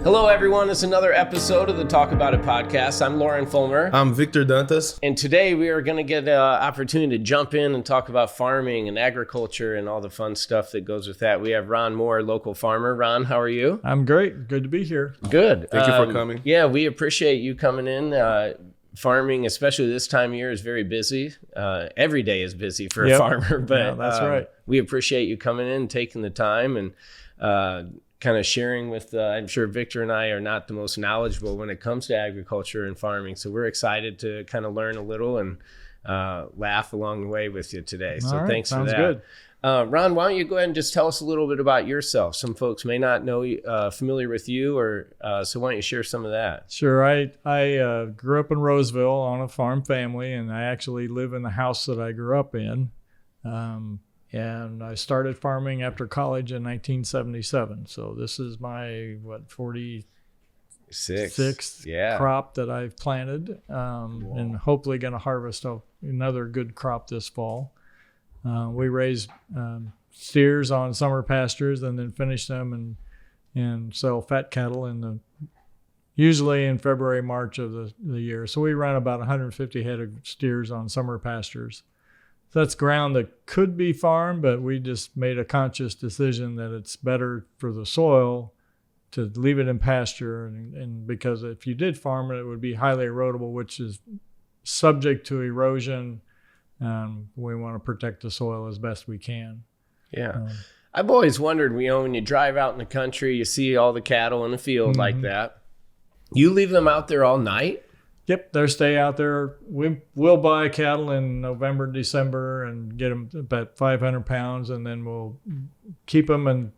Hello, everyone. It's another episode of the Talk About It podcast. I'm Lauren Fulmer. I'm Victor Dantas. And today we are going to get an opportunity to jump in and talk about farming and agriculture and all the fun stuff that goes with that. We have Ron Moore, local farmer. Ron, how are you? I'm great. Good to be here. Good. Thank you for coming. Yeah, we appreciate you coming in. Farming, especially this time of year, is very busy. Every day is busy for a farmer, but yeah, that's right. We appreciate you coming in, taking the time, and kind of sharing with, I'm sure Victor and I are not the most knowledgeable when it comes to agriculture and farming. So we're excited to kind of learn a little and laugh along the way with you today. So thanks for that. Sounds good. Ron, why don't you go ahead and just tell us a little bit about yourself? Some folks may not know familiar with you, or so why don't you share some of that? Sure. I grew up in Roseville on a farm family, and I actually live in the house that I grew up in. And I started farming after college in 1977. So this is my, 46th crop that I've planted, and hopefully going to harvest another good crop this fall. We raise steers on summer pastures and then finish them and sell fat cattle usually in February, March of the year. So we run about 150 head of steers on summer pastures. So that's ground that could be farmed, but we just made a conscious decision that it's better for the soil to leave it in pasture. And because if you did farm it, it would be highly erodible, which is subject to erosion. We want to protect the soil as best we can. Yeah. I've always wondered, when you drive out in the country, you see all the cattle in the field like that. You leave them out there all night? Yep, they stay out there. We'll buy cattle in November, December and get them about 500 pounds, and then we'll keep them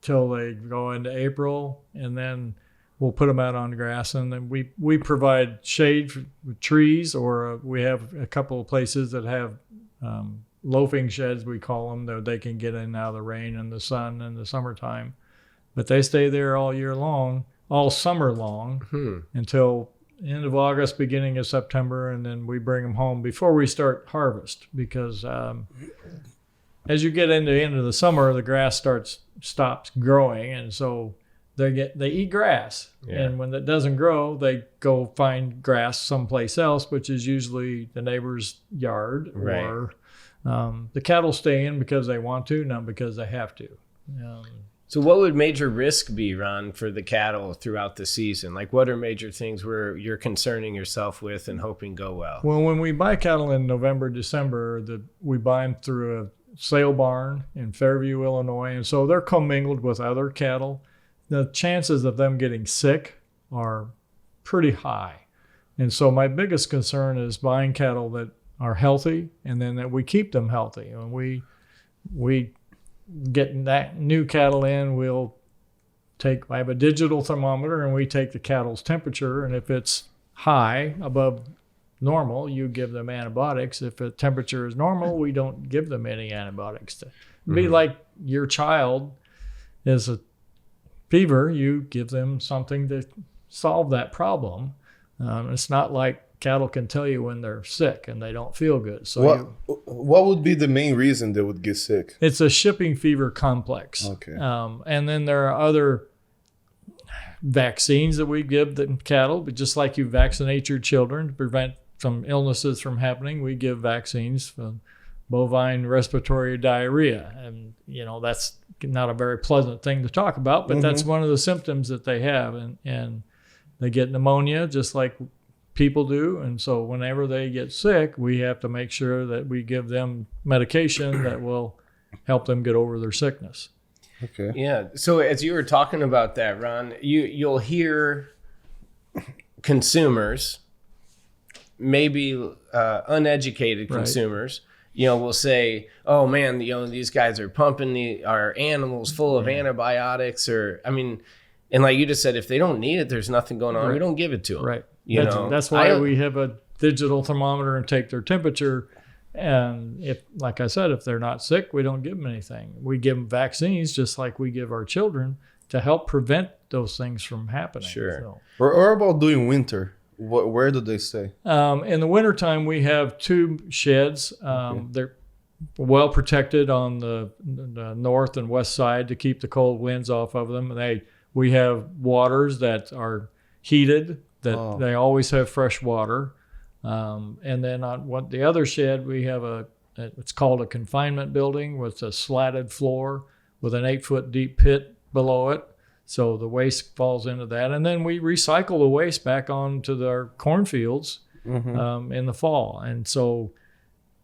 until they go into April, and then we'll put them out on grass. And then we provide shade with trees, or we have a couple of places that have loafing sheds, we call them, that they can get in out of the rain and the sun in the summertime. But they stay there all year long, all summer long, until end of August, beginning of September, and then we bring them home before we start harvest, because as you get into the end of the summer, the grass stops growing, and so they eat grass. Yeah. And when it doesn't grow, they go find grass someplace else, which is usually the neighbor's yard, right. Or the cattle stay in because they want to, not because they have to. So what would major risk be, Ron, for the cattle throughout the season? Like, what are major things where you're concerning yourself with and hoping go well? Well, when we buy cattle in November, December, we buy them through a sale barn in Fairview, Illinois, and so they're commingled with other cattle. The chances of them getting sick are pretty high. And so my biggest concern is buying cattle that are healthy, and then that we keep them healthy. And we getting that new cattle in, I have a digital thermometer, and we take the cattle's temperature, and if it's high, above normal, you give them antibiotics. If the temperature is normal, we don't give them any antibiotics. Be like your child is a fever, you give them something to solve that problem. It's not like cattle can tell you when they're sick and they don't feel good. So what would be the main reason they would get sick? It's a shipping fever complex. Okay. And then there are other vaccines that we give the cattle, but just like you vaccinate your children to prevent some illnesses from happening, we give vaccines for bovine respiratory diarrhea. And, that's not a very pleasant thing to talk about, but that's one of the symptoms that they have. And they get pneumonia just like people do. And so whenever they get sick, we have to make sure that we give them medication that will help them get over their sickness. Okay. Yeah. So as you were talking about that, Ron, you'll hear consumers, maybe uneducated consumers, will say, oh man, these guys are pumping our animals full of antibiotics, and like you just said, if they don't need it, there's nothing going on. Right. We don't give it to them. Right. That's why we have a digital thermometer and take their temperature. And if they're not sick, we don't give them anything. We give them vaccines just like we give our children to help prevent those things from happening. Sure. So. Or about doing winter? Where do they stay? In the wintertime, we have 2 sheds. They're well protected on the north and west side to keep the cold winds off of them. We have waters that are heated, that they always have fresh water. And then on the other shed, we have it's called a confinement building with a slatted floor with an 8-foot deep pit below it. So the waste falls into that. And then we recycle the waste back onto our cornfields in the fall. And so,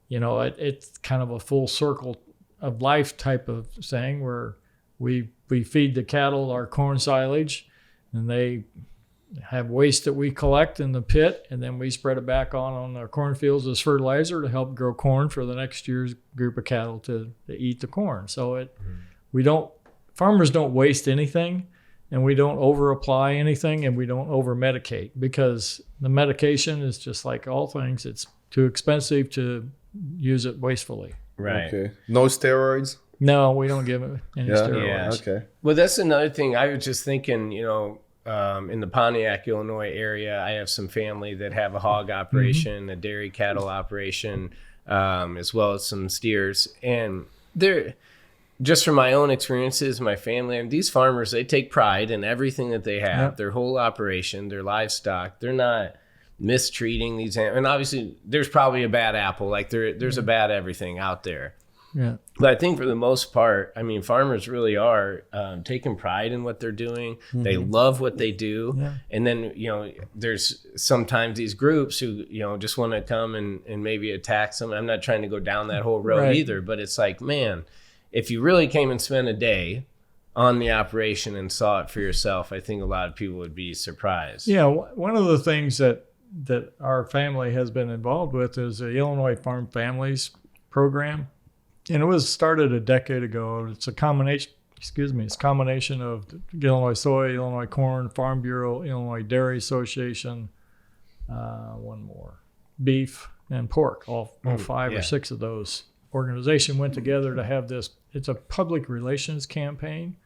it's kind of a full circle of life type of thing where we feed the cattle our corn silage, and they have waste that we collect in the pit, and then we spread it back on our cornfields as fertilizer to help grow corn for the next year's group of cattle to eat the corn. So farmers don't waste anything, and we don't over apply anything, and we don't over medicate, because the medication is just like all things. It's too expensive to use it wastefully. Right. Okay. No steroids? No, we don't give it any steroids. Okay. Well, that's another thing. I was just thinking, in the Pontiac, Illinois area, I have some family that have a hog operation, a dairy cattle operation, as well as some steers. And they're, just from my own experiences, my family, and these farmers, they take pride in everything that they have, their whole operation, their livestock. They're not mistreating these animals. And obviously, there's probably a bad apple. Like there's a bad everything out there. Yeah. But I think for the most part, farmers really are taking pride in what they're doing. They love what they do. Yeah. And then, there's sometimes these groups who, just want to come and maybe attack some. I'm not trying to go down that whole road either, but it's like, man, if you really came and spent a day on the operation and saw it for yourself, I think a lot of people would be surprised. Yeah. One of the things that our family has been involved with is the Illinois Farm Families program. And it was started a decade ago. It's a combination of Illinois Soy, Illinois Corn, Farm Bureau, Illinois Dairy Association, one more, beef and pork. All 5 or 6 of those organizations went together to have this. It's a public relations campaign.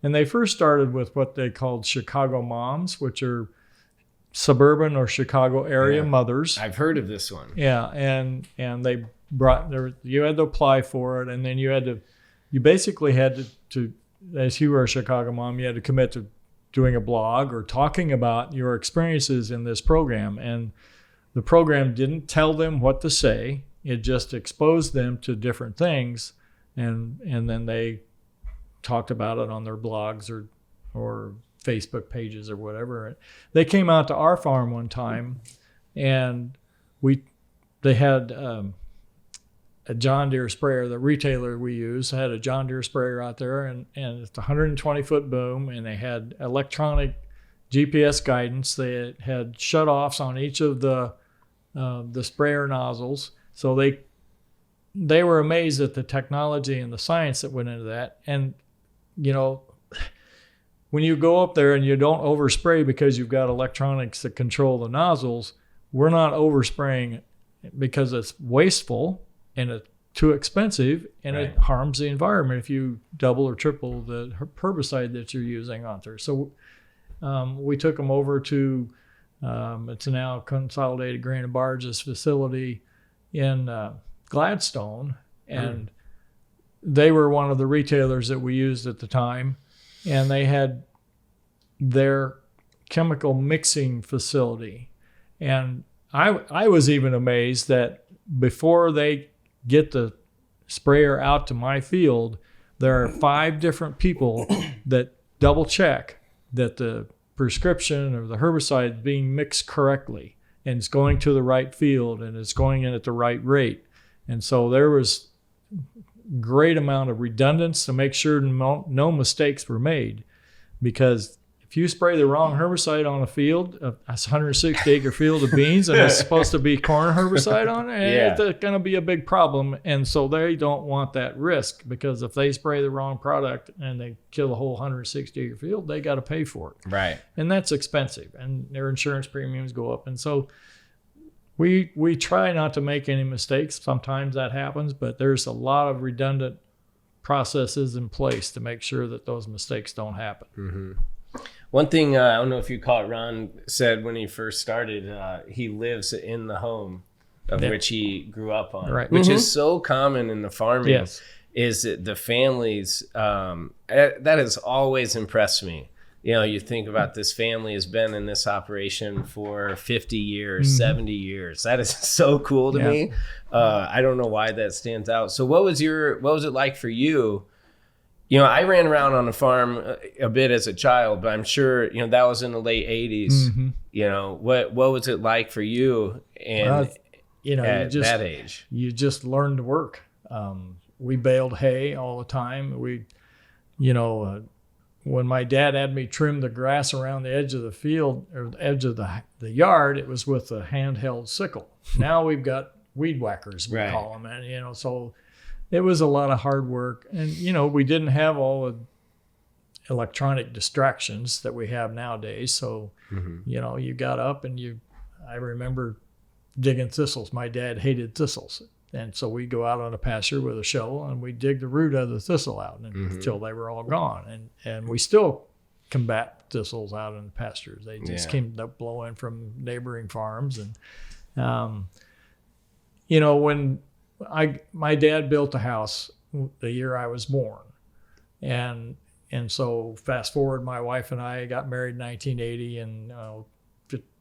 And they first started with what they called Chicago Moms, which are suburban or Chicago area mothers. I've heard of this one. Yeah, and they you had to apply for it, and then you basically had to, as you were a Chicago mom, you had to commit to doing a blog or talking about your experiences in this program. And the program didn't tell them what to say. It just exposed them to different things, and then they talked about it on their blogs or Facebook pages or whatever. They came out to our farm one time, and they had a John Deere sprayer. The retailer we use had a John Deere sprayer out there, and it's a 120-foot boom, and they had electronic GPS guidance. They had shutoffs on each of the sprayer nozzles. So they were amazed at the technology and the science that went into that. And, when you go up there and you don't overspray because you've got electronics that control the nozzles, we're not overspraying because it's wasteful and it's too expensive, and it harms the environment if you double or triple the herbicide that you're using on there. So we took them over to, it's now Consolidated Grain and Barges facility in Gladstone, and they were one of the retailers that we used at the time, and they had their chemical mixing facility. And I was even amazed that before they get the sprayer out to my field, there are 5 different people that double check that the prescription or the herbicide is being mixed correctly, and it's going to the right field, and it's going in at the right rate. And so there was great amount of redundancy to make sure no mistakes were made, because if you spray the wrong herbicide on a field, a 160-acre field of beans, and it's supposed to be corn herbicide on it, it's going to be a big problem. And so they don't want that risk, because if they spray the wrong product and they kill the whole 160-acre field, they got to pay for it. Right. And that's expensive, and their insurance premiums go up. And so we try not to make any mistakes. Sometimes that happens, but there's a lot of redundant processes in place to make sure that those mistakes don't happen. Mm-hmm. One thing, I don't know if you caught, Ron said when he first started, he lives in the home of which he grew up on, which is so common in the farming. Is that the families, that has always impressed me, you think about this family has been in this operation for 50 years, 70 years. That is so cool to me. I don't know why that stands out. So what was it like for you? I ran around on the farm a bit as a child, but I'm sure, that was in the late 80s. What was it like for you and at that age? You just learned to work. We baled hay all the time. When my dad had me trim the grass around the edge of the field or the edge of the yard, it was with a handheld sickle. Now we've got weed whackers, we call them. And, so it was a lot of hard work. And, we didn't have all the electronic distractions that we have nowadays. So, you got up and I remember digging thistles. My dad hated thistles. And so we go out on a pasture with a shovel and we dig the root of the thistle out until they were all gone. And we still combat thistles out in the pastures. They just came up blowing from neighboring farms. And, when my dad built a house the year I was born. And so fast forward, my wife and I got married in 1980. And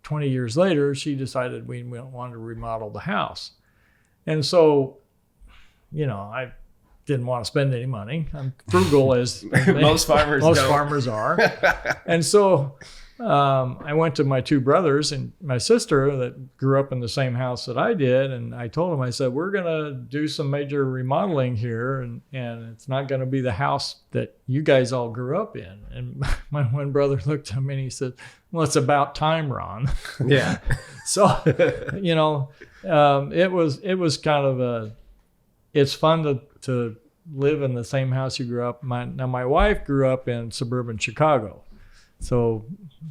20 years later, she decided we wanted to remodel the house. And so, I didn't want to spend any money. I'm frugal as most farmers are. And so I went to my two brothers and my sister that grew up in the same house that I did. And I told them, I said, we're going to do some major remodeling here. And it's not going to be the house that you guys all grew up in. And my one brother looked at me and he said, well, it's about time, Ron. Yeah. So, it was kind of it's fun to live in the same house you grew up. My wife grew up in suburban Chicago. So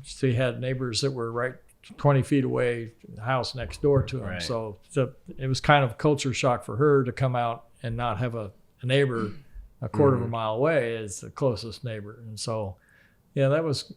she had neighbors that were right 20 feet away, the house next door to them. Right. So it was kind of a culture shock for her to come out and not have a neighbor a quarter of a mile away as the closest neighbor. And so, that was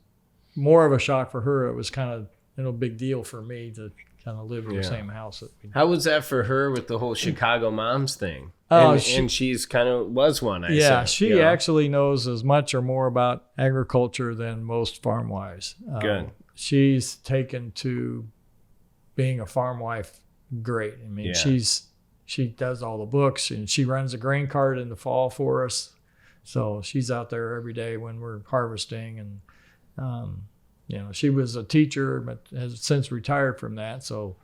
more of a shock for her. It was kind of a big deal for me to kind of live in the same house. How was that for her with the whole Chicago moms thing? Oh, and she's kind of was one. She actually knows as much or more about agriculture than most farm wives. Good. She's taken to being a farm wife great. I mean, she does all the books and she runs a grain cart in the fall for us. So she's out there every day when we're harvesting and. She was a teacher, but has since retired from that. So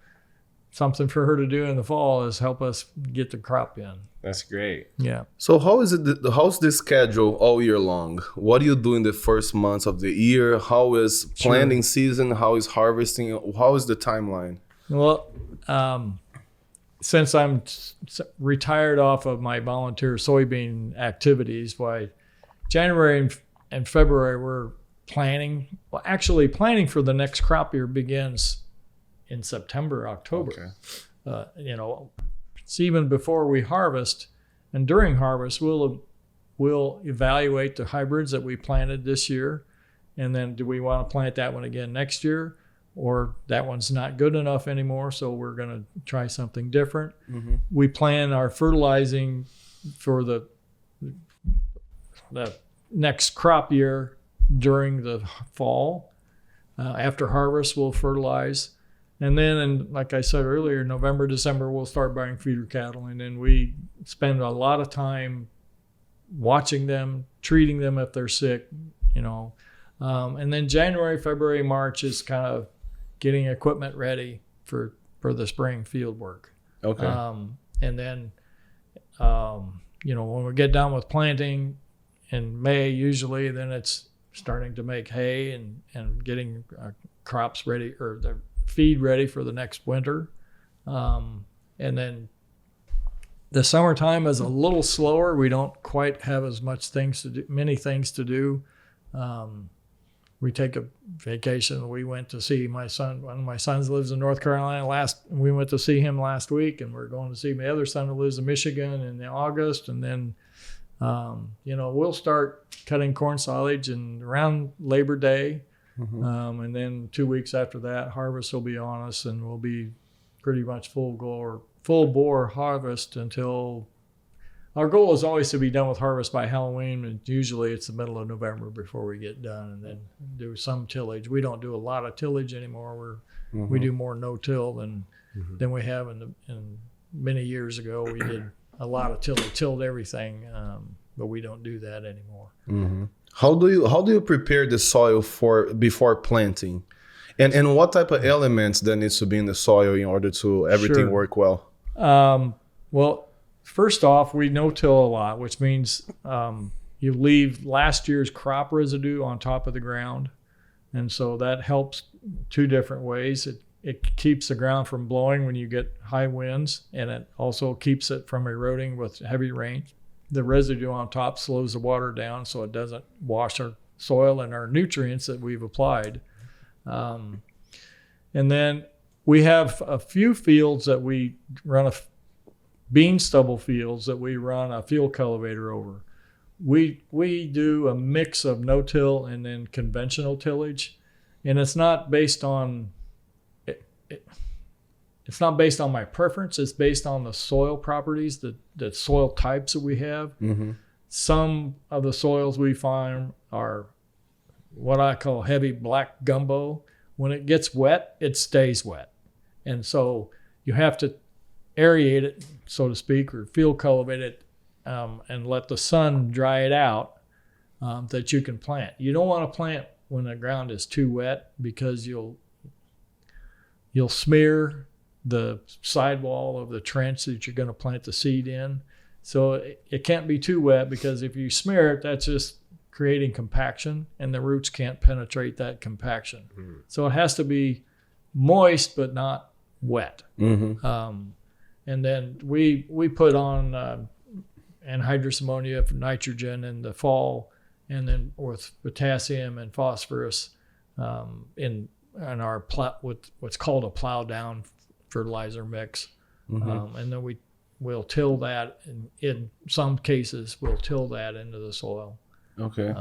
something for her to do in the fall is help us get the crop in. That's great. Yeah. So how's the schedule all year long? What do you do in the first months of the year? How is planting season? How is harvesting? How is the timeline? Well, since I'm retired off of my volunteer soybean activities, January and February we're planning for the next crop year begins in September, October. Okay. It's even before we harvest, and during harvest we'll evaluate the hybrids that we planted this year, and then do we want to plant that one again next year, or that one's not good enough anymore, so we're going to try something different. We plan our fertilizing for the next crop year during the fall. After harvest, we'll fertilize. And then, like I said earlier, November, December, we'll start buying feeder cattle. And then we spend a lot of time watching them, treating them if they're sick, And then January, February, March is kind of getting equipment ready for the spring field work. Okay. And then, when we get done with planting in May, usually, then it's starting to make hay and getting crops ready or the feed ready for the next winter. And then the summertime is a little slower. We don't quite have as many things to do. We take a vacation. We went to see my son. One of my sons lives in North Carolina. We went to see him last week, and we're going to see my other son who lives in Michigan in August. And then, we'll start cutting corn silage and around Labor Day. And then 2 weeks after that, harvest will be on us, and we'll be pretty much full bore harvest until our goal is always to be done with harvest by Halloween, and usually it's the middle of November before we get done, and then do some tillage. We don't do a lot of tillage anymore. We do more no-till than we have in many years ago. We did a lot of tillage, tilled everything, but we don't do that anymore. How do you prepare the soil before planting, and what type of elements that needs to be in the soil in order to everything work well? Well, first off, we no-till a lot, which means you leave last year's crop residue on top of the ground, and so that helps two different ways. It keeps the ground from blowing when you get high winds, and it also keeps it from eroding with heavy rain. The residue on top slows the water down so it doesn't wash our soil and our nutrients that we've applied. And then we have a few fields that we run bean stubble fields that we run a field cultivator over. We do a mix of no-till and then conventional tillage, and it's not based on it's not based on my preference. It's based on the soil properties, the soil types that we have. Some of the soils we find are what I call heavy black gumbo. When it gets wet, it stays wet, and so you have to aerate it, so to speak, or field cultivate it, and let the sun dry it out, that you can plant. You don't want to plant when the ground is too wet, because you'll smear the sidewall of the trench that you're going to plant the seed in. So it can't be too wet, because if you smear it, that's just creating compaction, and the roots can't penetrate that compaction. So it has to be moist but not wet. And then we put on anhydrous ammonia for nitrogen in the fall, and then with potassium and phosphorus in our with what's called a plow down fertilizer mix. And then we'll till that, and in some cases we'll till that into the soil. Okay.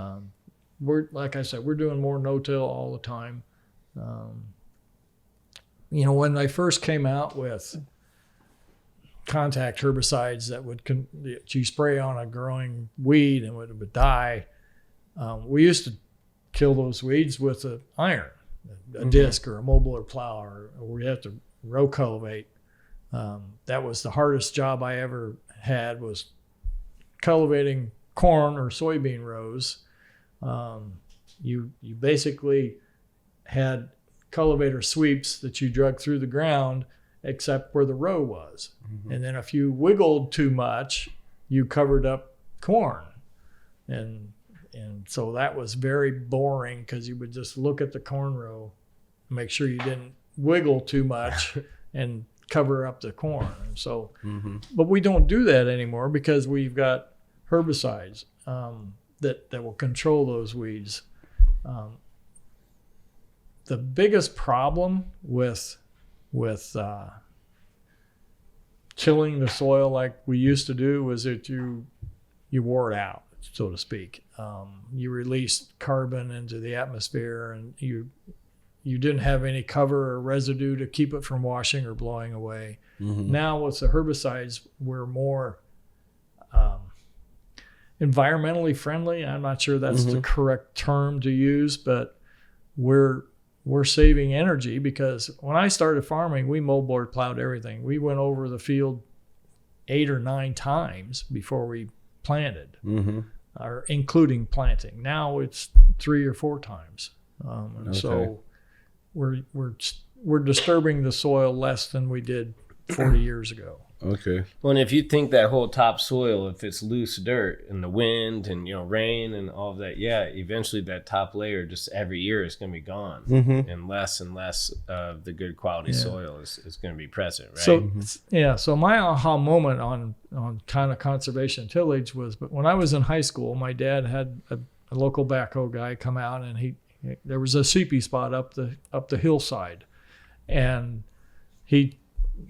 We're, like I said, we're doing more no-till all the time. When I first came out with contact herbicides that you spray on a growing weed and it would die, we used to kill those weeds with an iron, a disc or a mobiler plow, or we have to row cultivate. That was the hardest job I ever had, was cultivating corn or soybean rows. You basically had cultivator sweeps that you drug through the ground except where the row was. And then if you wiggled too much, you covered up corn. And so that was very boring, because you would just look at the corn row, make sure you didn't wiggle too much and cover up the corn. And so, but we don't do that anymore, because we've got herbicides that will control those weeds. The biggest problem with tilling the soil like we used to do was that you wore it out, so to speak. You released carbon into the atmosphere, and you didn't have any cover or residue to keep it from washing or blowing away. Now with the herbicides, we're more environmentally friendly. I'm not sure that's the correct term to use, but we're saving energy, because when I started farming, we moldboard plowed everything. We went over the field 8 or 9 times before we planted, or including planting. Now it's 3 or 4 times. So we're disturbing the soil less than we did 40 years ago. Okay. Well, and if you think that whole topsoil, if it's loose dirt and the wind and rain and all of that, eventually that top layer just every year is going to be gone, and less of the good quality soil is going to be present, right? So my aha moment on kind of conservation tillage was, but when I was in high school, my dad had a local backhoe guy come out, and there was a CP spot up the hillside, and he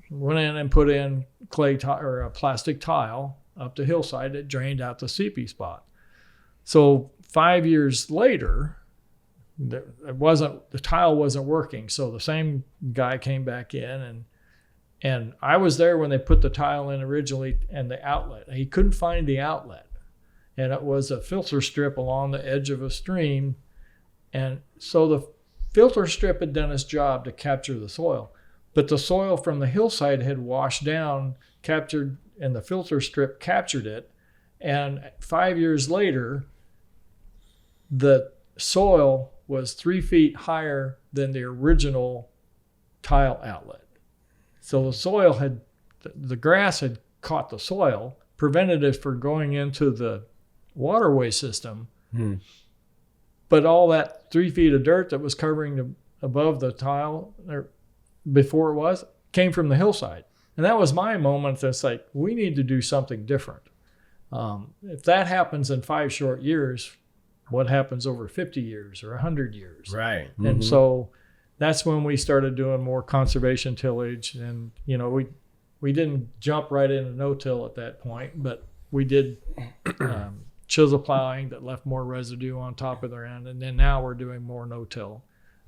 went in and put in clay or a plastic tile up the hillside that drained out the CP spot. So 5 years later, the tile wasn't working. So the same guy came back in, and And I was there when they put the tile in originally and the outlet. He couldn't find the outlet. And it was a filter strip along the edge of a stream. And so the filter strip had done its job to capture the soil. But the soil from the hillside had washed down, captured, and the filter strip captured it. And 5 years later, the soil was 3 feet higher than the original tile outlet. So the soil had, the grass had caught the soil, prevented it from going into the waterway system. But all that 3 feet of dirt that was covering above the tile, or before it was, came from the hillside. And that was my moment that's like, we need to do something different. If that happens in 5 short years, what happens over 50 years or 100 years? Right. And so that's when we started doing more conservation tillage. And, you know, we didn't jump right into no-till at that point, but we did chisel plowing that left more residue on top of their end. And then now we're doing more no-till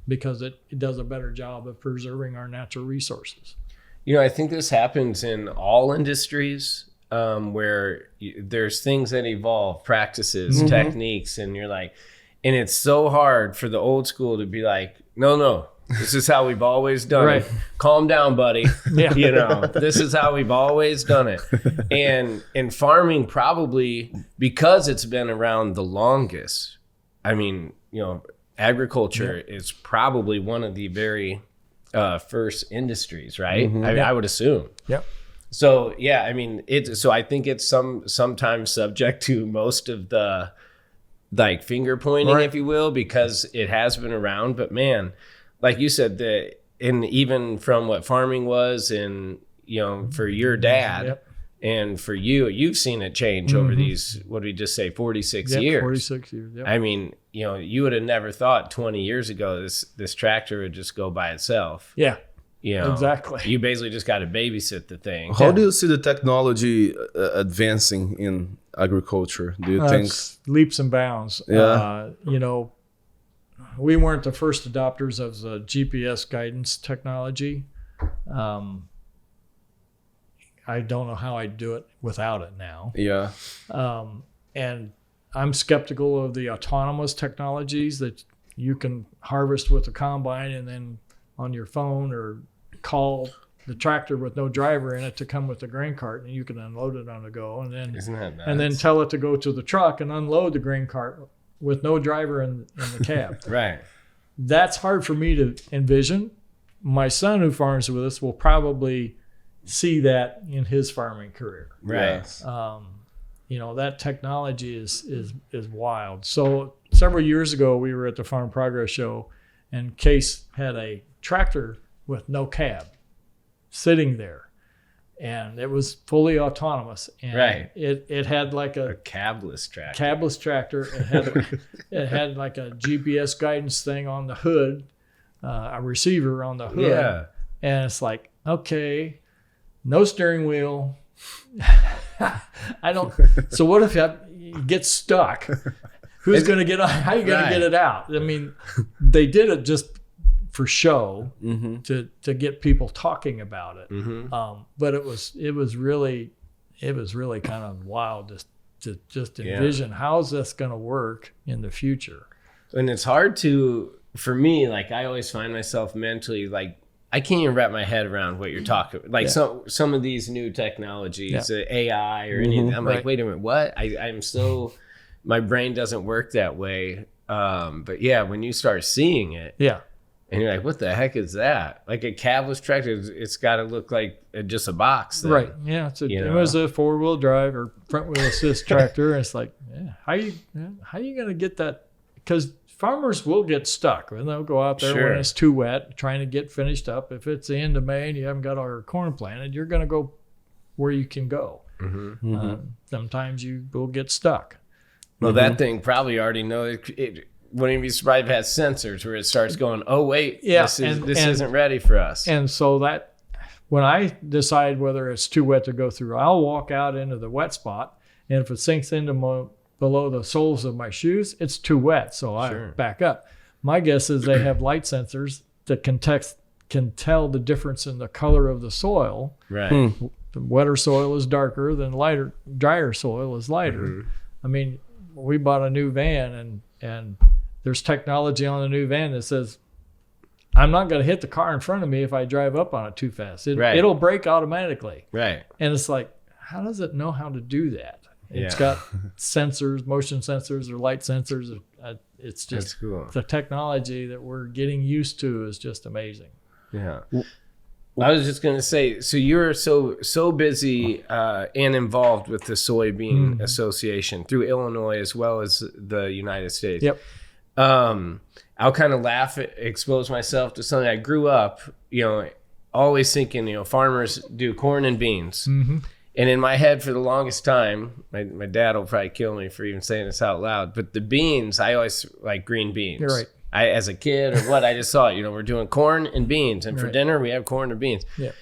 because it does a better job of preserving our natural resources. You know, I think this happens in all industries where there's things that evolve, practices, techniques, and you're like, and it's so hard for the old school to be like, no, this is how we've always done it. Calm down, buddy. Yeah. You know, this is how we've always done it. And in farming, probably because it's been around the longest, I mean, you know, agriculture is probably one of the very first industries, right? I would assume. Yep. So yeah, I mean, I think it's sometimes subject to most of the like finger pointing, if you will, because it has been around. But man, like you said, and even from what farming was, and you know, for your dad and for you, you've seen it change over these, what did we just say, 46 years? 46 years. Yep. I mean, you know, you would have never thought 20 years ago this tractor would just go by itself. Yeah. You know, exactly. You basically just got to babysit the thing. How do you see the technology advancing in agriculture? Do you think It's leaps and bounds? Yeah. You know, we weren't the first adopters of the GPS guidance technology. I don't know how I'd do it without it now. Yeah. And I'm skeptical of the autonomous technologies that you can harvest with the combine and then on your phone or call the tractor with no driver in it to come with the grain cart, and you can unload it on the go, and then Isn't that nuts? and then tell it to go to the truck and unload the grain cart with no driver in the cab. Right. That's hard for me to envision. My son, who farms with us, will probably see that in his farming career. Right. Yes. You know, that technology is wild. So several years ago, we were at the Farm Progress Show, and Case had a tractor with no cab sitting there, and it was fully autonomous. And it had like a cabless tractor. Cabless tractor. It had like a GPS guidance thing on the hood, a receiver on the hood. Yeah. And it's like, okay, no steering wheel. So what if you get stuck? Who's going to get on? How are you going to get it out? I mean, they did it just for show to get people talking about it. But it was really kind of wild to just envision how is this going to work in the future. And it's hard for me, like I always find myself mentally like, I can't even wrap my head around what you're talking about. Like some of these new technologies, AI or anything. I'm like, wait a minute, what? I'm so, my brain doesn't work that way. But yeah, when you start seeing it, and you're like, what the heck is that? Like a cabless tractor, it's got to look like just a box. Then. Right. Yeah. It was a 4-wheel drive or front wheel assist tractor. And it's like, how you going to get that? Because farmers will get stuck and they'll go out there when it's too wet, trying to get finished up. If it's the end of May and you haven't got all your corn planted, you're going to go where you can go. Sometimes you will get stuck. Well, that thing probably already knows it. Wouldn't even be surprised if it has sensors where it starts going, oh, wait, this isn't ready for us. And so that when I decide whether it's too wet to go through, I'll walk out into the wet spot. And if it sinks into below the soles of my shoes, it's too wet. So I back up. My guess is they have light sensors that can can tell the difference in the color of the soil. Right. The wetter soil is darker than drier soil is lighter. Mm-hmm. I mean, we bought a new van and there's technology on the new van that says, I'm not going to hit the car in front of me if I drive up on it too fast. It'll brake automatically. Right. And it's like, how does it know how to do that? It's Yeah. got sensors, motion sensors or light sensors. It's That's just cool. the technology that we're getting used to is just amazing. Yeah. I was just going to say, so you're so busy and involved with the Soybean Association through Illinois as well as the United States. Yep. I'll kind of expose myself to something. I grew up, always thinking, farmers do corn and beans. Mm-hmm. And in my head for the longest time, my dad will probably kill me for even saying this out loud, but the beans, I always like green beans. You're right. As a kid or what, I just thought, we're doing corn and beans. And for Right. dinner, we have corn and beans. Yeah.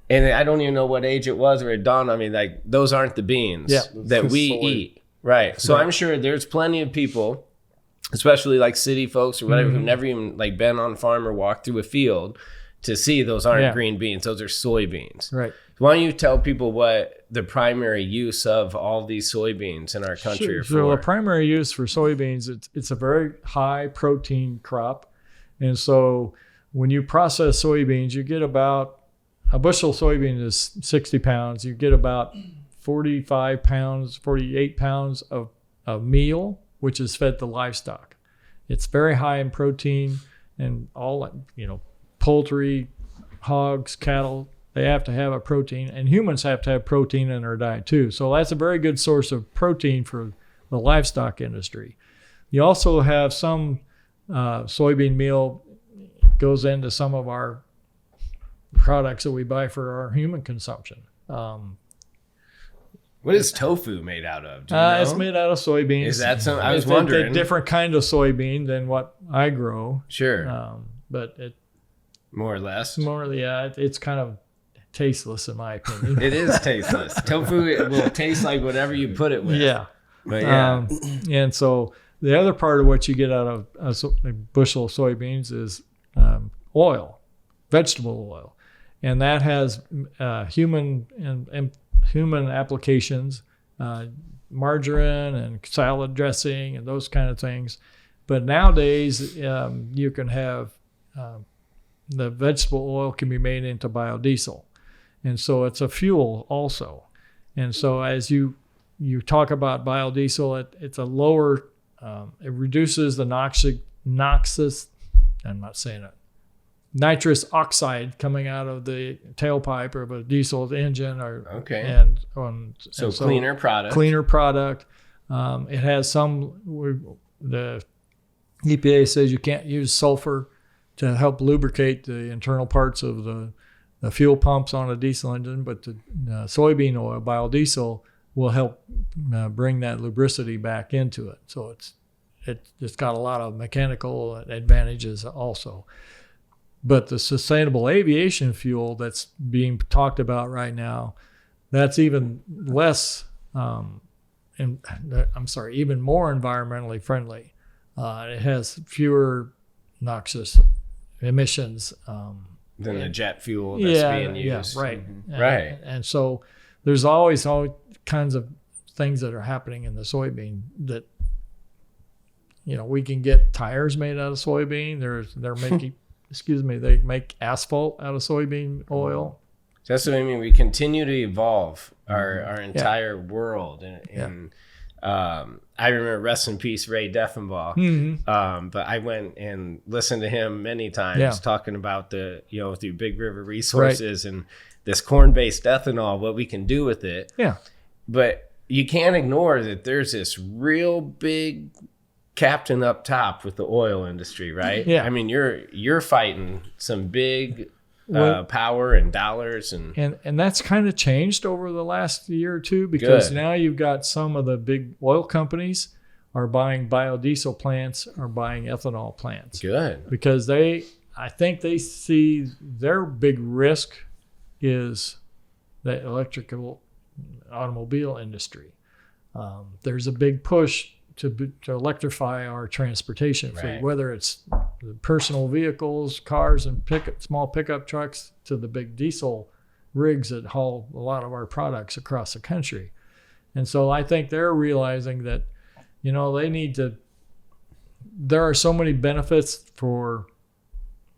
And I don't even know what age it was or it dawned on me, like, those aren't the beans that we eat. Right. So I'm sure there's plenty of people, especially like city folks or whatever, who've never even like been on a farm or walked through a field to see those aren't green beans. Those are soybeans. Right. Why don't you tell people what the primary use of all these soybeans in our country are for? So the primary use for soybeans, it's a very high protein crop. And so when you process soybeans, you get about, a bushel of soybean is 60 pounds. You get about 45 pounds, 48 pounds of meal, which is fed to livestock. It's very high in protein, and all, poultry, hogs, cattle, they have to have a protein, and humans have to have protein in their diet too. So that's a very good source of protein for the livestock industry. You also have some soybean meal goes into some of our products that we buy for our human consumption. What is tofu made out of? Do you know? It's made out of soybeans. Is that something? I was It's wondering. a different kind of soybean than what I grow. Sure. But it More or less. it's kind of tasteless in my opinion. It is tasteless. Tofu will taste like whatever you put it with. Yeah. But yeah. And so the other part of what you get out of a bushel of soybeans is oil, vegetable oil. And that has human applications, margarine and salad dressing and those kind of things. But nowadays, you can have the vegetable oil can be made into biodiesel. And so it's a fuel also. And so as you talk about biodiesel, it's a lower, it reduces the nitrous oxide coming out of the tailpipe of a diesel engine So cleaner product. Cleaner product. It has the EPA says you can't use sulfur to help lubricate the internal parts of the fuel pumps on a diesel engine, but the soybean oil, biodiesel, will help bring that lubricity back into it. So it's got a lot of mechanical advantages also. But the sustainable aviation fuel that's being talked about right now, that's even less, even more environmentally friendly. It has fewer noxious emissions than the jet fuel that's being used. Yeah, right. Right. And so there's always all kinds of things that are happening in the soybean that, we can get tires made out of soybean. They're making, they make asphalt out of soybean oil. That's what I mean. We continue to evolve our entire world. And I remember, rest in peace, Ray Deffenbaugh. Mm-hmm. But I went and listened to him many times talking about through Big River Resources and this corn-based ethanol, what we can do with it. Yeah. But you can't ignore that there's this real big captain up top with the oil industry, right? Yeah. I mean, you're fighting some big power and dollars and that's kind of changed over the last year or two, because now you've got some of the big oil companies are buying biodiesel plants or buying ethanol plants. Good. Because I think they see their big risk is the electrical automobile industry. There's a big push to electrify our transportation fleet, whether it's the personal vehicles, cars, and small pickup trucks to the big diesel rigs that haul a lot of our products across the country. And so I think they're realizing that, they need to. There are so many benefits for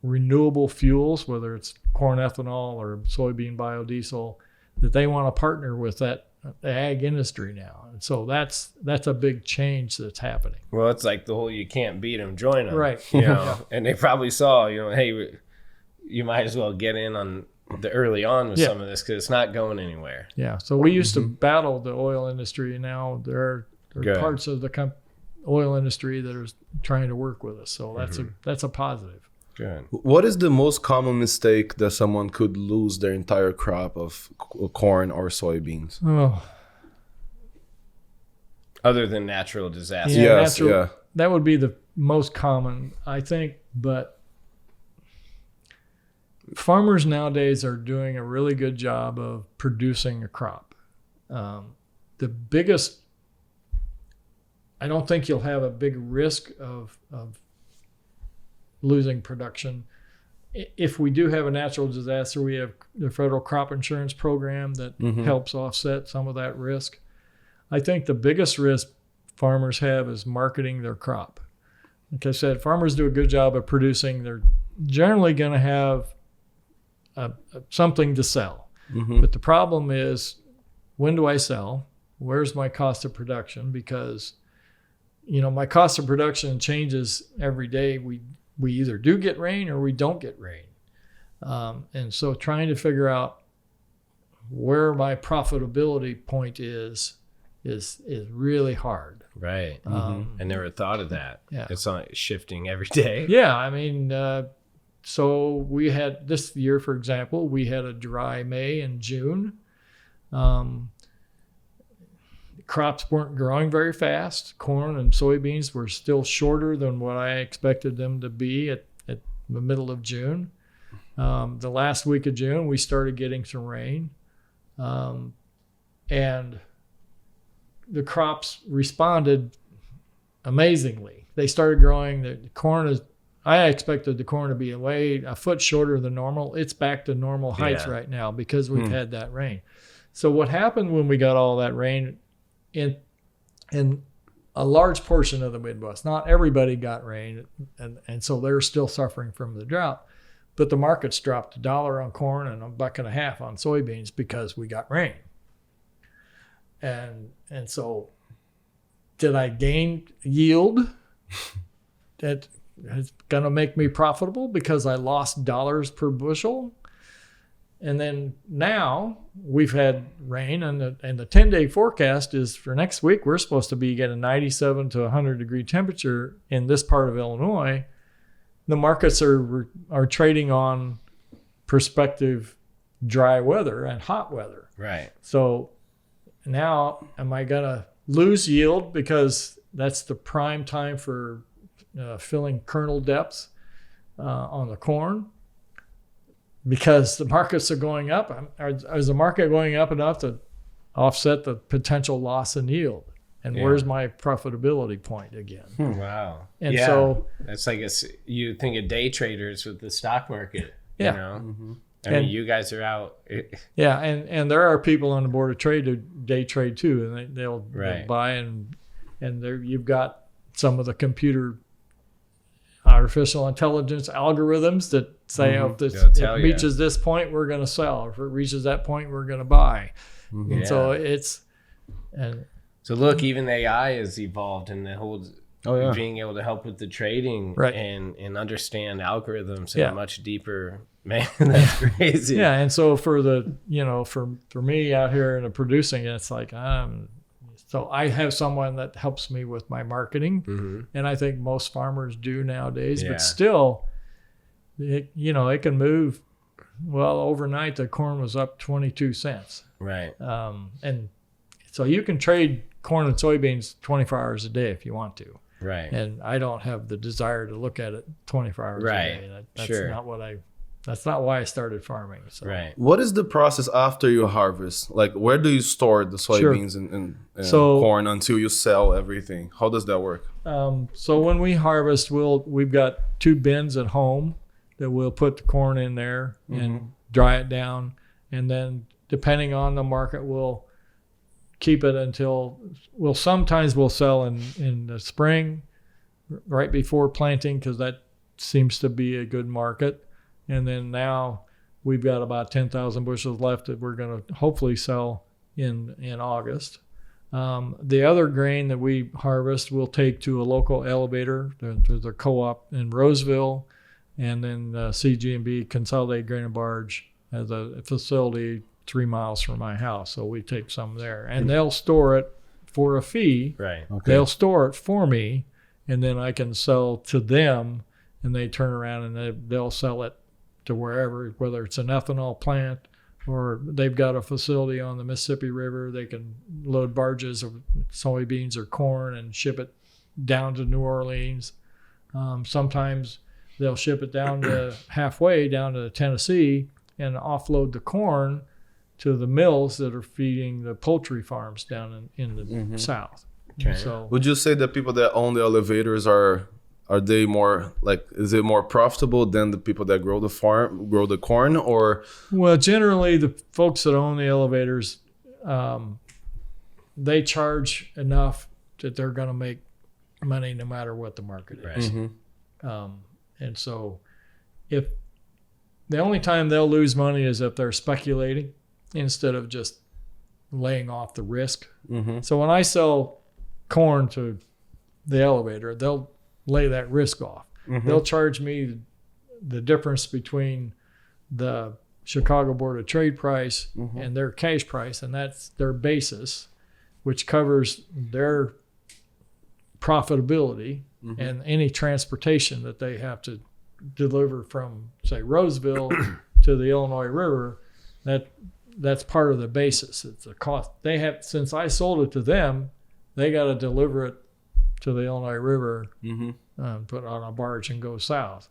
renewable fuels, whether it's corn ethanol or soybean biodiesel, that they want to partner with the ag industry now. And so that's a big change that's happening. Well, it's like the whole "you can't beat them, join them," right? And they probably saw, hey, you might as well get in on the early on with some of this because it's not going anywhere. Yeah. So we used to battle the oil industry, and now there are parts of the oil industry that are trying to work with us. So that's a positive. Good. What is the most common mistake that someone could lose their entire crop of corn or soybeans? Oh, other than natural disasters. Yes, that would be the most common, I think. But farmers nowadays are doing a really good job of producing a crop. The biggest, I don't think you'll have a big risk of losing production. If we do have a natural disaster, we have the federal crop insurance program that helps offset some of that risk. I think the biggest risk farmers have is marketing their crop. Like I said, farmers do a good job of producing. They're generally going to have something to sell. But the problem is, when do I sell? Where's my cost of production? Because, my cost of production changes every day. We either do get rain or we don't get rain. And so trying to figure out where my profitability point is really hard. Right. I never thought of that. Yeah. It's not shifting every day. Yeah. I mean, so we had this year, for example, we had a dry May and June. Crops weren't growing very fast. Corn and soybeans were still shorter than what I expected them to be at the middle of June. The last week of June, we started getting some rain. And the crops responded amazingly. They started growing. I expected the corn to be a foot shorter than normal. It's back to normal heights right now because we've had that rain. So what happened when we got all that rain in a large portion of the Midwest, not everybody got rain, and so they're still suffering from the drought. But the markets dropped $1 on corn and $1.50 on soybeans because we got rain. And so did I gain yield that is going to make me profitable because I lost dollars per bushel? And then now we've had rain, and the 10-day forecast is for next week. We're supposed to be getting 97 to 100 degree temperature in this part of Illinois. The markets are trading on prospective dry weather and hot weather. Right. So now, am I going to lose yield because that's the prime time for filling kernel depths on the corn? Because the markets are going up. Is the market going up enough to offset the potential loss in yield? And where's my profitability point again? Wow. And so it's like you think of day traders with the stock market. Yeah. I mean, you guys are out. Yeah, and there are people on the board of trade who day trade too, and they'll buy and you've got some of the computer artificial intelligence algorithms that say if it reaches this point, we're going to sell. Or if it reaches that point, we're going to buy. And so So look, even AI has evolved in the whole being able to help with the trading and understand algorithms in a much deeper. Man, that's crazy. Yeah, and so for for me out here in the producing, it's like so I have someone that helps me with my marketing, and I think most farmers do nowadays. But still, it can move. Well, overnight the corn was up 22 cents. Right. And so you can trade corn and soybeans 24 hours a day if you want to. Right. And I don't have the desire to look at it 24 hours a day. That's not what that's not why I started farming. So. Right. What is the process after you harvest? Like, where do you store the soybeans and corn until you sell everything? How does that work? So when we harvest, we've got 2 bins at home that we'll put the corn in there and dry it down, and then depending on the market, we'll keep it until sometimes we'll sell in the spring, right before planting, because that seems to be a good market. And then now we've got about 10,000 bushels left that we're going to hopefully sell in August. The other grain that we harvest, we'll take to a local elevator. There's a co-op in Roseville, and then CG&B, Consolidated Grain and Barge, has a facility 3 miles from my house. So we take some there, and they'll store it for a fee. Right. Okay. They'll store it for me, and then I can sell to them, and they turn around and they'll sell it to wherever, whether it's an ethanol plant or they've got a facility on the Mississippi River. They can load barges of soybeans or corn and ship it down to New Orleans. Sometimes they'll ship it down to halfway down to Tennessee and offload the corn to the mills that are feeding the poultry farms down in the south. Okay. So Would you say that people that own the elevators are they more like, is it more profitable than the people that grow the corn, or? well, generally the folks that own the elevators, they charge enough that they're going to make money no matter what the market is. And so if the only time they'll lose money is if they're speculating instead of just laying off the risk. So when I sell corn to the elevator, they'll lay that risk off. They'll charge me the difference between the Chicago Board of Trade price and their cash price, and that's their basis, which covers their profitability and any transportation that they have to deliver from, say, Roseville to the Illinois River. That's part of the basis. It's a cost. They have, since I sold it to them, they got to deliver it to the Illinois River, put it on a barge and go south.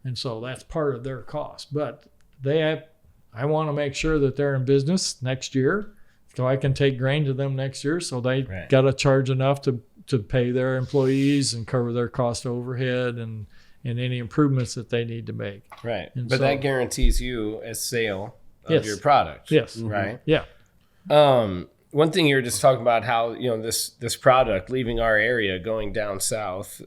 And so that's part of their cost. But I want to make sure that they're in business next year so I can take grain to them next year. So they got to charge enough to pay their employees and cover their cost overhead and any improvements that they need to make. Right. And But so- that guarantees you a sale of your product. Yes. Right. Yeah. One thing you were just talking about how, this product leaving our area going down south,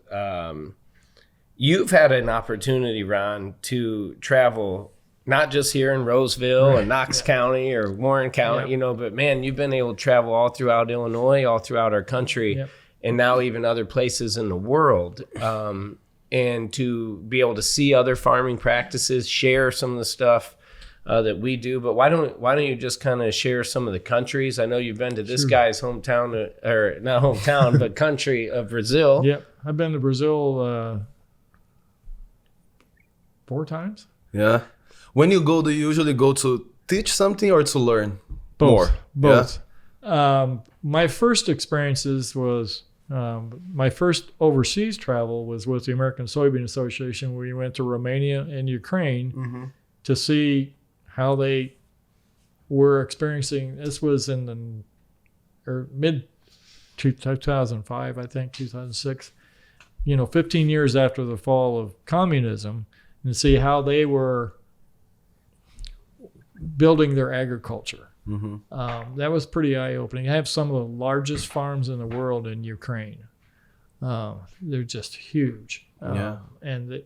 you've had an opportunity, Ron, to travel not just here in Roseville and Knox County or Warren County, but man, you've been able to travel all throughout Illinois, all throughout our country, and now even other places in the world. And to be able to see other farming practices, share some of the stuff that we do. But why don't you just kind of share some of the countries? I know you've been to this guy's hometown, or not hometown, but country of Brazil. Yep. I've been to Brazil 4 times. Yeah. When you go, do you usually go to teach something or to learn more? Both. My first experiences was my first overseas travel was with the American Soybean Association. We went to Romania and Ukraine to see how they were experiencing. This was in the mid 2005, I think, 2006. 15 years after the fall of communism, and see how they were building their agriculture. That was pretty eye-opening. I have some of the largest farms in the world in Ukraine. They're just huge. I've been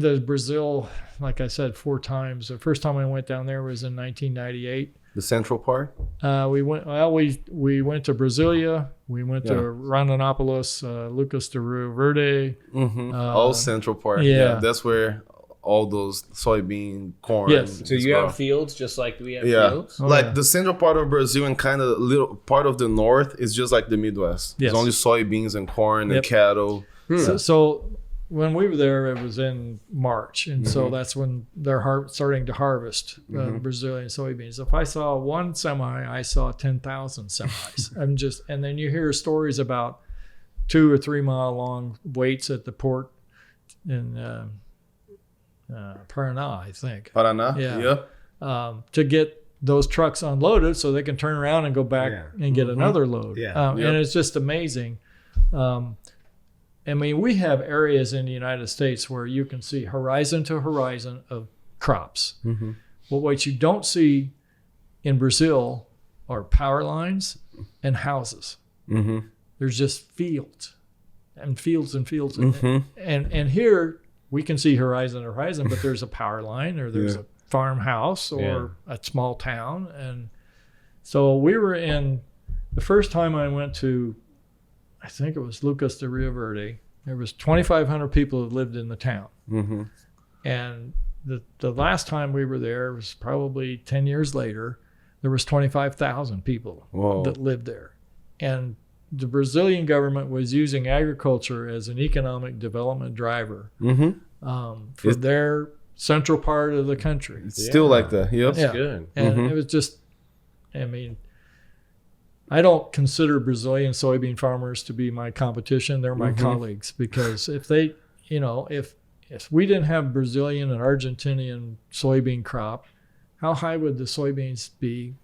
to Brazil, like I said, 4 times. The first time I went down there was in 1998. The central part? We went to Brasilia. We went to Rondonópolis, Lucas do Rio Verde. All central part. Yeah. That's where all those soybean, corn. Yes. So you have fields just like we have fields? The central part of Brazil and kind of little part of the north is just like the Midwest. Yes. It's only soybeans and corn and cattle. So when we were there, it was in March, and so that's when they're starting to harvest Brazilian soybeans. If I saw one semi, I saw 10,000 semis. And then you hear stories about 2 or 3 mile long waits at the port Paraná, I think. Paraná? Yeah. To get those trucks unloaded so they can turn around and go back and get another load. Yeah. And it's just amazing. I mean, we have areas in the United States where you can see horizon to horizon of crops. But what you don't see in Brazil are power lines and houses. There's just fields and fields and fields. And here we can see horizon to horizon, but there's a power line or there's a farmhouse or a small town. And so we were the first time I went to, I think it was Lucas de Rio Verde, there was 2,500 people that lived in the town. And the last time we were there was probably 10 years later, there was 25,000 people that lived there. And the Brazilian government was using agriculture as an economic development driver for their central part of the country. It's still like that. Yep. That's good. And it was just, I mean, I don't consider Brazilian soybean farmers to be my competition. They're my colleagues, because if they, if we didn't have Brazilian and Argentinian soybean crop, how high would the soybeans be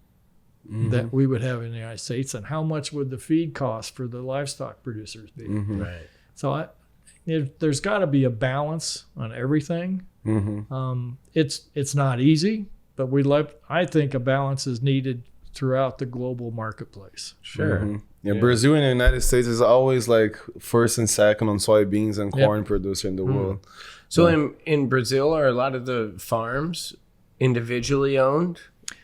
that we would have in the United States, and how much would the feed cost for the livestock producers be? Right. So there's got to be a balance on everything. It's not easy, but I think a balance is needed throughout the global marketplace. Sure. Brazil and the United States is always like first and second on soybeans and corn producer in the world. So in Brazil, are a lot of the farms individually owned,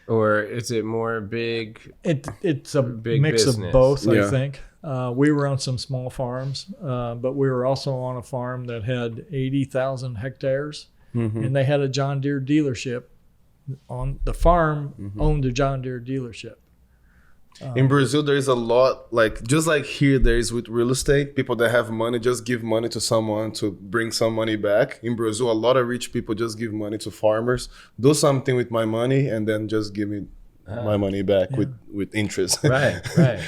or is it more big? It's a big mix business? of both, I think. We were on some small farms, but we were also on a farm that had 80,000 hectares, and they had a John Deere dealership. On the farm owned a John Deere dealership. In Brazil, there's a lot, like just like here, there is with real estate. People that have money just give money to someone to bring some money back. In Brazil, a lot of rich people just give money to farmers. Do something with my money and then just give me my money back with interest. Right.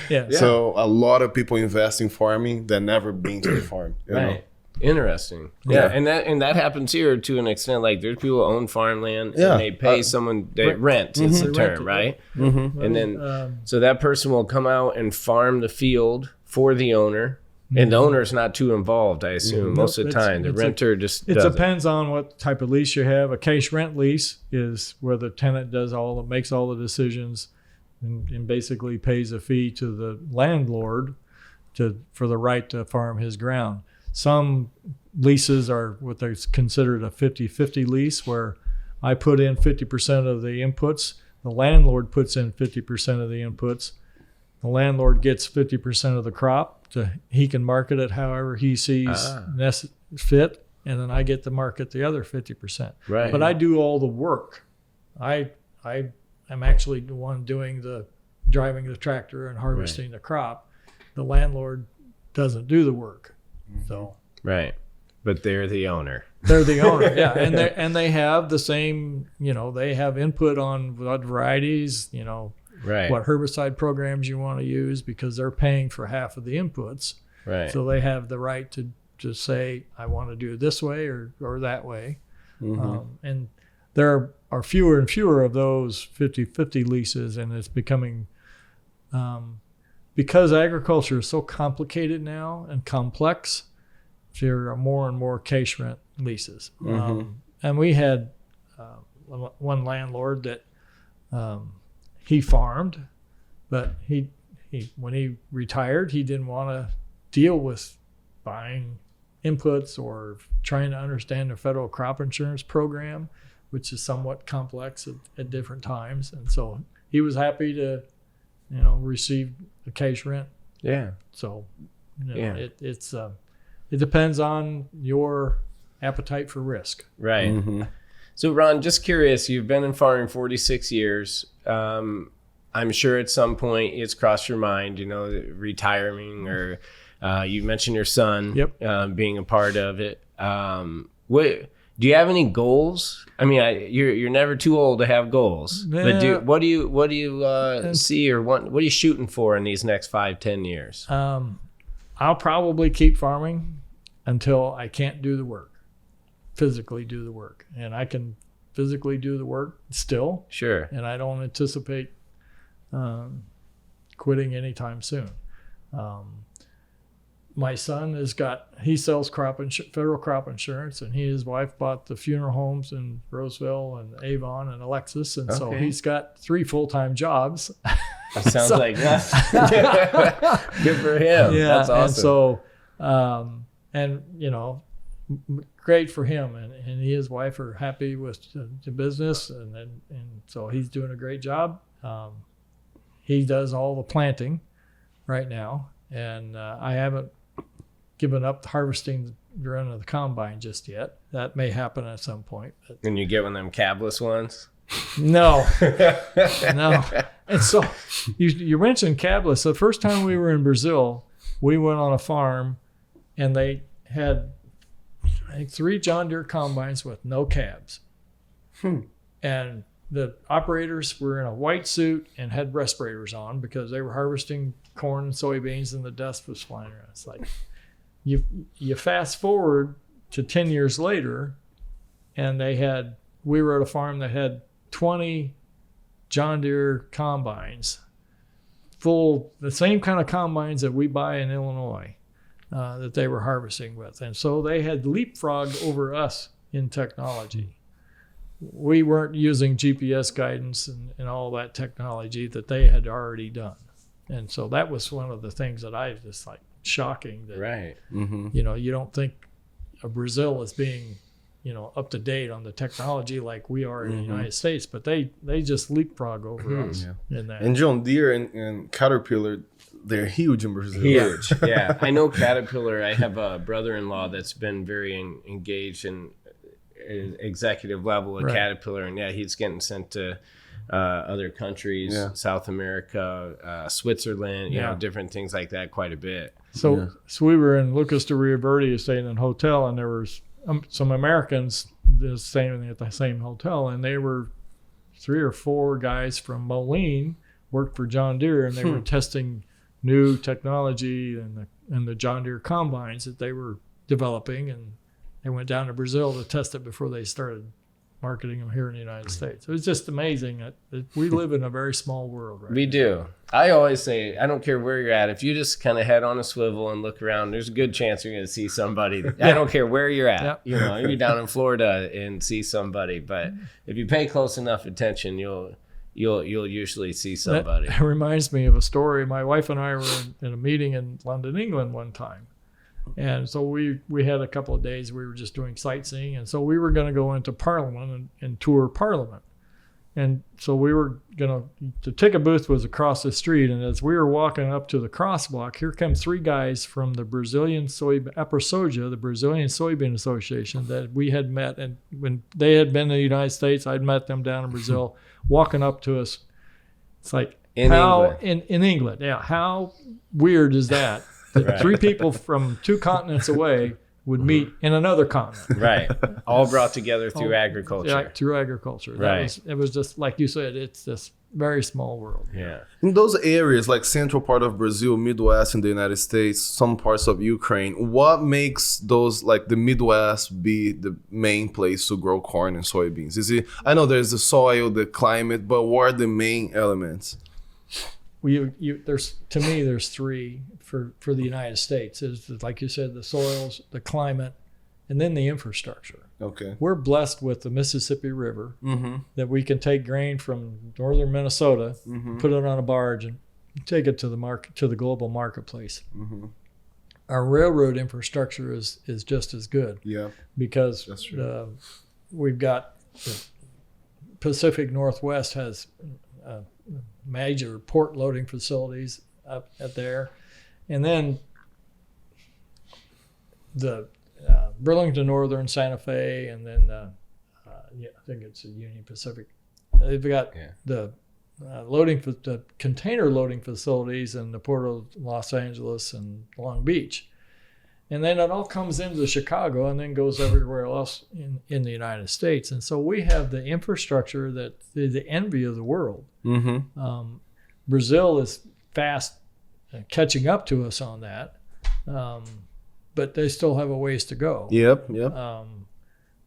Yeah. So a lot of people invest in farming that never been to the farm. You know? Interesting. Yeah. And that happens here to an extent. Like there's people who own farmland and they pay someone, they rent is the term, right? And then so that person will come out and farm the field for the owner, and the owner's not too involved, I assume, most of the time. The renter just does depends on what type of lease you have. A case rent lease is where the tenant makes all the decisions and basically pays a fee to the landlord for the right to farm his ground. Some leases are what they considered a 50-50 lease, where I put in 50% of the inputs, the landlord puts in 50% of the inputs, the landlord gets 50% of the crop. He can market it however he sees fit, and then I get to market the other 50%. Right. But I do all the work. I am actually the one driving the tractor and harvesting the crop. The landlord doesn't do the work. So but they're the owner. They're the owner, and they have the same. They have input on what varieties, what herbicide programs you want to use, because they're paying for half of the inputs. Right. So they have the right to say, I want to do it this way or that way. And there are fewer and fewer of those 50-50 leases, and it's becoming. Because agriculture is so complicated now and complex, there are more and more case rent leases. And we had one landlord that he farmed, but he when he retired, he didn't want to deal with buying inputs or trying to understand the federal crop insurance program, which is somewhat complex at different times. And so he was happy to receive the case rent. Yeah. So, it depends on your appetite for risk. Right. So, Ron, just curious, you've been in farming 46 years. I'm sure at some point it's crossed your mind, retiring, or you mentioned your son being a part of it. Do you have any goals? I mean, you're never too old to have goals. But what do you see, or what are you shooting for in these next 5-10 years? I'll probably keep farming until I can't do the work. physically do the work, and I can physically do the work still. Sure. And I don't anticipate quitting anytime soon. My son he sells federal crop insurance, and he and his wife bought the funeral homes in Roseville and Avon and Alexis. And so he's got 3 full-time jobs. That sounds like that. Good for him. Yeah. That's awesome. And so, great for him. And he and his wife are happy with the business. And so he's doing a great job. He does all the planting right now. And I haven't given up harvesting the run of the combine just yet. That may happen at some point. But And you get one of them cabless ones? no. No. And so you mentioned cabless. The first time we were in Brazil, we went on a farm and they had, I think, 3 John Deere combines with no cabs. And the operators were in a white suit and had respirators on because they were harvesting corn and soybeans and the dust was flying around. It's like you fast forward to 10 years later, and we were at a farm that had 20 John Deere combines, the same kind of combines that we buy in Illinois, that they were harvesting with. And so they had leapfrogged over us in technology. We weren't using GPS guidance and all that technology that they had already done. And so that was one of the things that I just like shocking that, Right. You don't think of Brazil as being, up to date on the technology like we are in the United States, but they just leapfrog over us in that. And John Deere and Caterpillar, they're huge in Brazil. Huge. Yeah. I know Caterpillar. I have a brother-in-law that's been very engaged in executive level at Caterpillar, and he's getting sent to other countries, South America, Switzerland, different things like that quite a bit. So we were in Lucas de Rio Verde, staying in a hotel, and there was some Americans staying at the same hotel, and they were 3 or 4 guys from Moline, worked for John Deere, and they were testing new technology and the John Deere combines that they were developing, and they went down to Brazil to test it before they started marketing them here in the United States. It was just amazing that we live in a very small world, right? We do. I always say, I don't care where you're at. If you just kind of head on a swivel and look around, there's a good chance you're going to see somebody. I don't care where you're at. Yeah. You're down in Florida and see somebody. But if you pay close enough attention, you'll usually see somebody. That reminds me of a story. My wife and I were in a meeting in London, England one time. And so we had a couple of days, we were just doing sightseeing. And so we were going to go into Parliament and tour Parliament. And so we were the ticket booth was across the street. And as we were walking up to the crosswalk, here come 3 guys from the Brazilian APROSOJA, the Brazilian Soybean Association, that we had met. And when they had been in the United States, I'd met them down in Brazil, walking up to us. It's like, in England. Yeah. How weird is that? That 3 people from 2 continents away would meet in another continent. Right. All brought together through agriculture. Yeah, through agriculture. Right. It was just, like you said, it's this very small world. Yeah. In those areas, like central part of Brazil, Midwest in the United States, some parts of Ukraine, what makes those, like the Midwest, be the main place to grow corn and soybeans? I know there's the soil, the climate, but what are the main elements? There's 3 for the United States. Is like you said, the soils, the climate, and then the infrastructure. Okay. We're blessed with the Mississippi River that we can take grain from northern Minnesota, put it on a barge, and take it to the global marketplace. Our railroad infrastructure is just as good. Yeah. Because we've got the Pacific Northwest has major port loading facilities up at there, and then the Burlington Northern, Santa Fe, and then I think it's the Union Pacific. They've got the the container loading facilities in the Port of Los Angeles and Long Beach, and then it all comes into Chicago and then goes everywhere else in the United States. And so we have the infrastructure that the envy of the world. Brazil is fast catching up to us on that, but they still have a ways to go. Yep.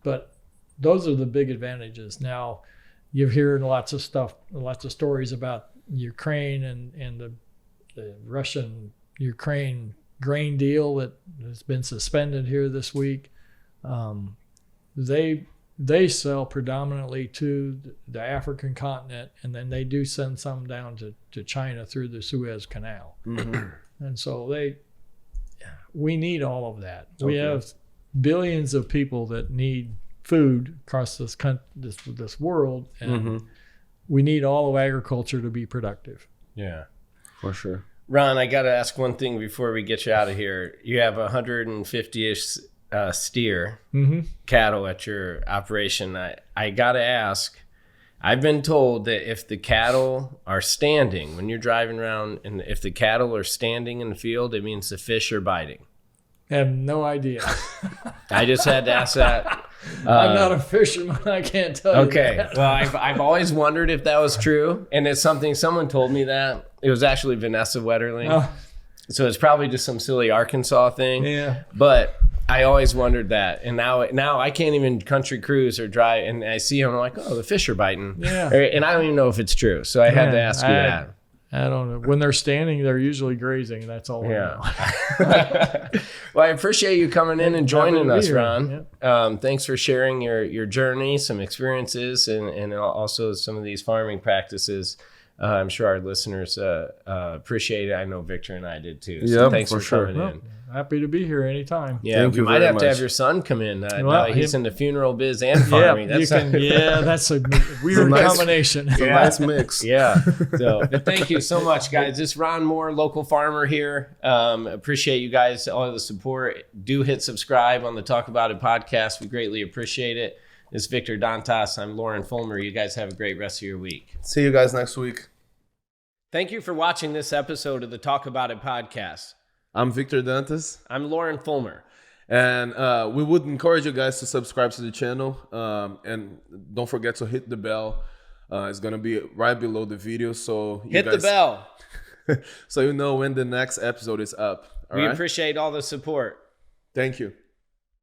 But those are the big advantages. Now, you're hearing lots of stories about Ukraine and the Russian-Ukraine grain deal that has been suspended here this week. They sell predominantly to the African continent, and then they do send some down to China through the Suez Canal. And so we need all of that. We have billions of people that need food across this world, and we need all of agriculture to be productive. Yeah, for sure. Ron, I got to ask one thing before we get you out of here. You have 150-ish steer cattle at your operation. I got to ask, I've been told that if the cattle are standing, when you're driving around, and if the cattle are standing in the field, it means the fish are biting. I have no idea. I just had to ask that. I'm not a fisherman. I can't tell you. Okay. Well, I've always wondered if that was true. And it's something someone told me that. It was actually Vanessa Wetterling. Oh. So it's probably just some silly Arkansas thing. Yeah. But I always wondered that. And now I can't even country cruise or drive. And I see them, I'm like, oh, the fish are biting. Yeah. And I don't even know if it's true. So I had to ask you that. I don't know. When they're standing, they're usually grazing. That's all I know. Well, I appreciate you coming in and joining us, Ron. Yep. Thanks for sharing your journey, some experiences, and also some of these farming practices. I'm sure our listeners appreciate it. I know Victor and I did too. So thanks for coming in. Happy to be here anytime. Yeah, Thank we you might very have much. to have your son come in. He's in the funeral biz and farming. That's a weird combination. It's a nice mix. Yeah. So, but thank you so much, guys. This is Ron Moore, local farmer here. Appreciate you guys, all the support. Do hit subscribe on the Talk About It podcast. We greatly appreciate it. This is Victor Dantas. I'm Lauren Fulmer. You guys have a great rest of your week. See you guys next week. Thank you for watching this episode of the Talk About It podcast. I'm Victor Dantas. I'm Lauren Fulmer. And we would encourage you guys to subscribe to the channel. And don't forget to hit the bell. It's going to be right below the video. So Hit the bell. So you know when the next episode is up. We appreciate all the support. Thank you.